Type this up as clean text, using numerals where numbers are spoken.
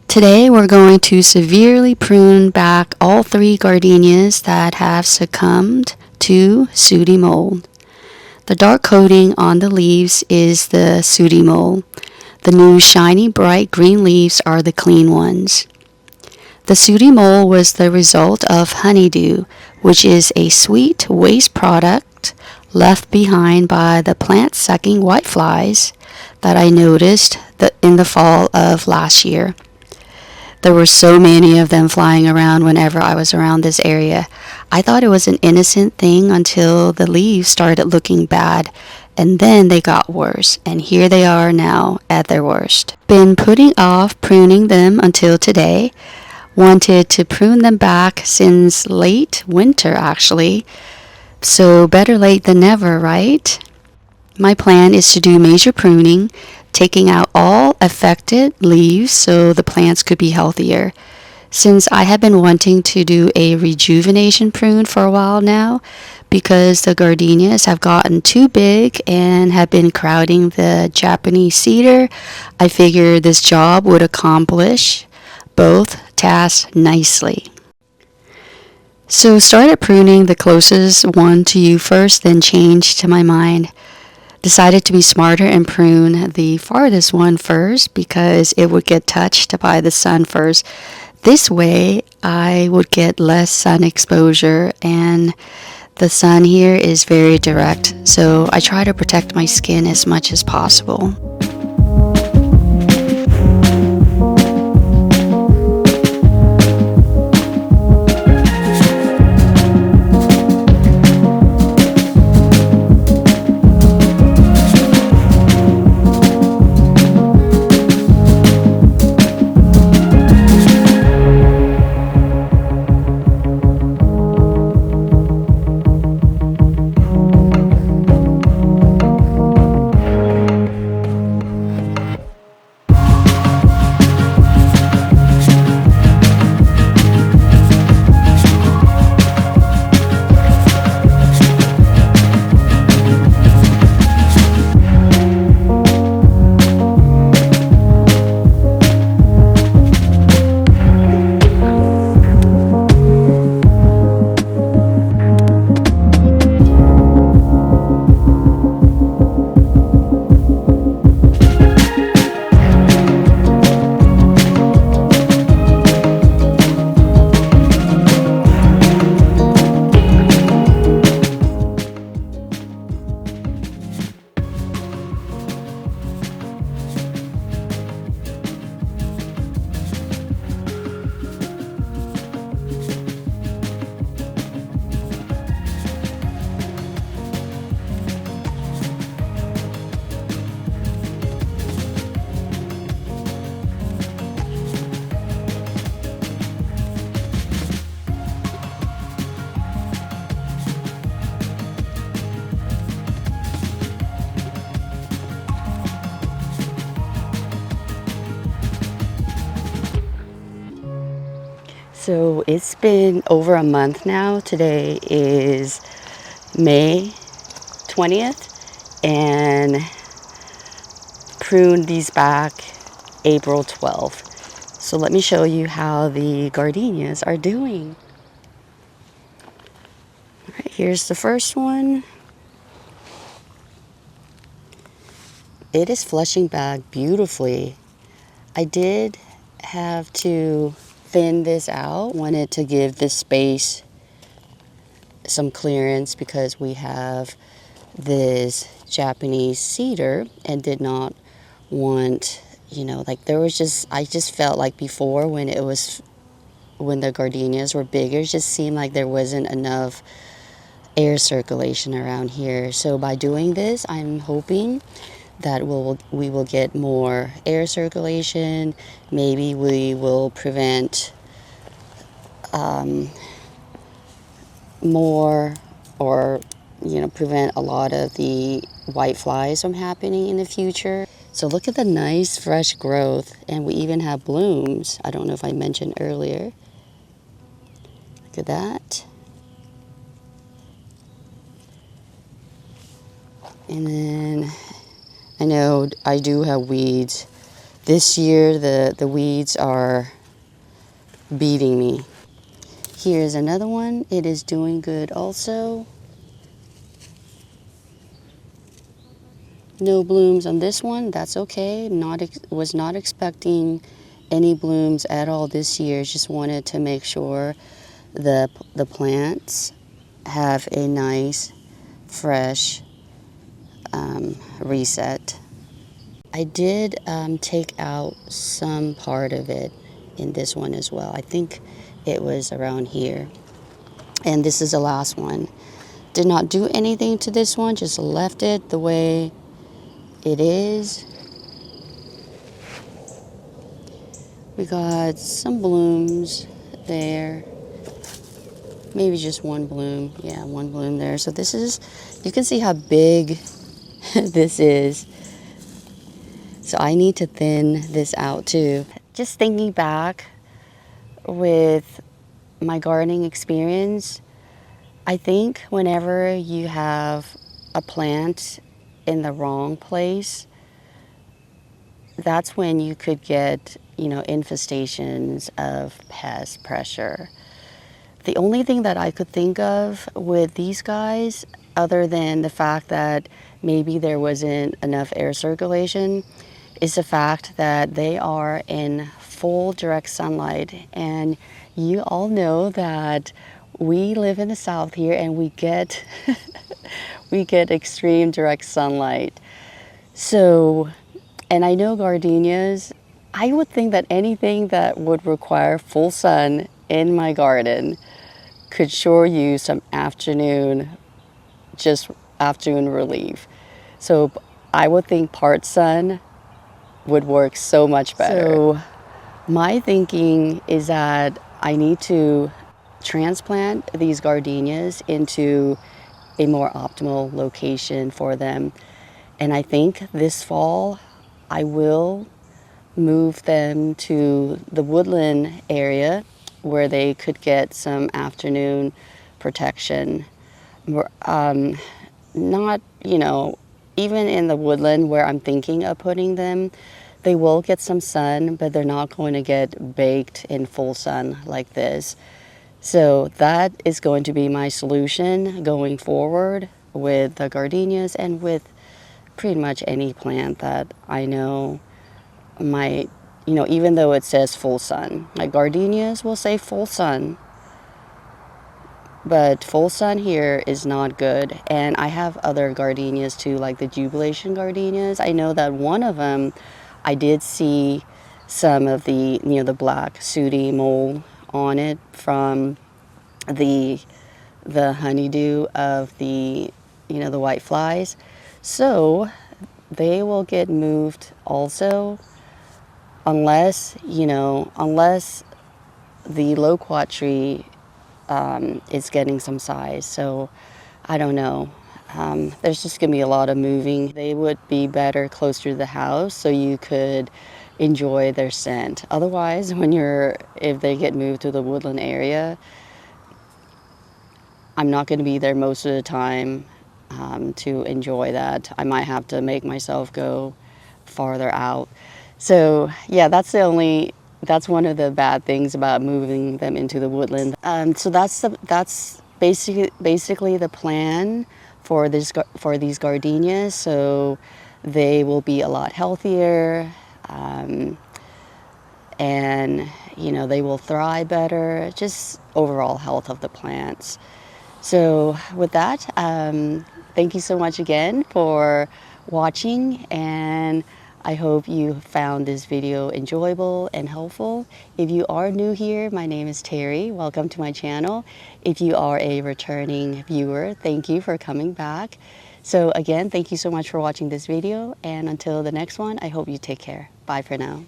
Today we're going to severely prune back all 3 gardenias that have succumbed to sooty mold. The dark coating on the leaves is the sooty mold. The new shiny bright green leaves are the clean ones. The sooty mold was the result of honeydew, which is a sweet waste product left behind by the plant-sucking whiteflies that I noticed in the fall of last year. There were so many of them flying around whenever I was around this area. I thought it was an innocent thing until the leaves started looking bad, and then they got worse, and here they are now at their worst. Been putting off pruning them until today. Wanted to prune them back since late winter actually, so better late than never, right? My plan is to do major pruning, taking out all affected leaves so the plants could be healthier. Since I have been wanting to do a rejuvenation prune for a while now, because the gardenias have gotten too big and have been crowding the Japanese cedar, I figured this job would accomplish both tasks nicely. So started pruning the closest one to you first, then changed to my mind. Decided to be smarter and prune the farthest one first because it would get touched by the sun first. This way I would get less sun exposure, and the sun here is very direct, so I try to protect my skin as much as possible. So it's been over a month now. Today is May 20th and pruned these back April 12th. So let me show you how the gardenias are doing. All right, here's the first one. It is flushing back beautifully. I did have to thin this out. Wanted to give this space some clearance because we have this Japanese cedar and did not want, like there was I just felt like before when the gardenias were bigger, it just seemed like there wasn't enough air circulation around here. So by doing this, I'm hoping that we will get more air circulation. Maybe we will prevent more, or prevent a lot of the whiteflies from happening in the future. So look at the nice fresh growth, and we even have blooms. I don't know if I mentioned earlier. Look at that. And then I know I do have weeds This year the weeds are beating me. Here's another one. It is doing good also. No blooms on this one. That's okay. Was not expecting any blooms at all this year. Just wanted to make sure the plants have a nice fresh reset. I did take out some part of it in this one as well. I think it was around here. And this is the last one. Did not do anything to this one, just left it the way it is. We got some blooms there. Maybe just one bloom. Yeah, one bloom there. So this is, you can see how big this is. So I need to thin this out too. Just thinking back with my gardening experience, I think whenever you have a plant in the wrong place, that's when you could get, infestations of pest pressure. The only thing that I could think of with these guys, other than the fact that maybe there wasn't enough air circulation, is the fact that they are in full direct sunlight. And you all know that we live in the South here and we get we get extreme direct sunlight. So, and I know gardenias, I would think that anything that would require full sun in my garden could sure use some afternoon relief. So I would think part sun would work so much better. So my thinking is that I need to transplant these gardenias into a more optimal location for them. And I think this fall I will move them to the woodland area where they could get some afternoon protection. Not, even in the woodland where I'm thinking of putting them, they will get some sun, but they're not going to get baked in full sun like this. So that is going to be my solution going forward with the gardenias and with pretty much any plant that I know might, even though it says full sun. Like gardenias will say full sun, but full sun here is not good. And I have other gardenias too, like the jubilation gardenias. I know that one of them, I did see some of the, the black sooty mold on it from the honeydew of the, the whiteflies. So they will get moved also, unless the loquat tree is getting some size. So I don't know. There's just going to be a lot of moving. They would be better closer to the house so you could enjoy their scent. Otherwise, if they get moved to the woodland area, I'm not going to be there most of the time to enjoy that. I might have to make myself go farther out. So yeah, that's one of the bad things about moving them into the woodland. So that's basically the plan for these gardenias. So they will be a lot healthier, and they will thrive better. Just overall health of the plants. So with that, thank you so much again for watching, and I hope you found this video enjoyable and helpful. If you are new here, my name is Terry. Welcome to my channel. If you are a returning viewer, thank you for coming back. So again, thank you so much for watching this video, and until the next one, I hope you take care. Bye for now.